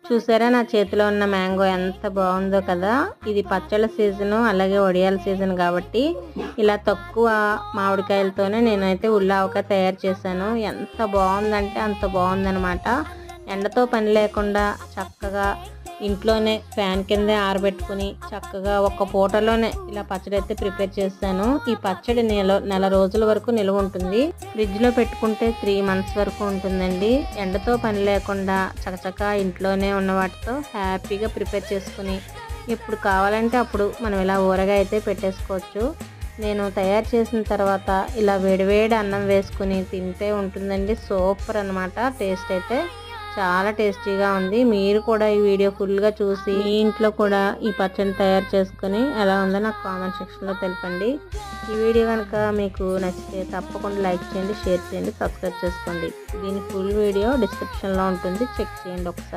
చూసారా నా చేతిలో ఉన్న మ్యాంగో ఎంత బాగుందో కదా. ఇది పచ్చళ్ళ సీజను, అలాగే వడియాల సీజన్ కాబట్టి ఇలా తక్కువ మామిడికాయలతోనే నేనైతే ఉల్లావకాయ తయారు చేశాను. ఎంత బాగుందంటే అంత బాగుందనమాట. ఎండతో పని లేకుండా చక్కగా ఇంట్లోనే ఫ్యాన్ కిందే ఆరబెట్టుకుని చక్కగా ఒక్క పూటలోనే ఇలా పచ్చడి అయితే ప్రిపేర్ చేశాను. ఈ పచ్చడి నెల రోజుల వరకు నిల్వ ఉంటుంది. ఫ్రిడ్జ్లో పెట్టుకుంటే 3 months వరకు ఉంటుందండి. ఎండతో పని లేకుండా చకచకా ఇంట్లోనే ఉన్న వాటితో హ్యాపీగా ప్రిపేర్ చేసుకుని ఎప్పుడు కావాలంటే అప్పుడు మనం ఇలా ఊరగా అయితే పెట్టేసుకోవచ్చు. నేను తయారు చేసిన తర్వాత ఇలా వేడివేడి అన్నం వేసుకుని తింటే ఉంటుందండి. సూపర్ అన్నమాట. టేస్ట్ అయితే చాలా టేస్టీగా ఉంది. మీరు కూడా ఈ వీడియో ఫుల్గా చూసి మీ ఇంట్లో కూడా ఈ పచ్చడి తయారు చేసుకుని ఎలా ఉందో నాకు కామెంట్ సెక్షన్లో తెలపండి. ఈ వీడియో కనుక మీకు నచ్చితే తప్పకుండా లైక్ చేయండి, షేర్ చేయండి, సబ్స్క్రైబ్ చేసుకోండి. దీని ఫుల్ వీడియో డిస్క్రిప్షన్లో ఉంటుంది, చెక్ చేయండి ఒకసారి.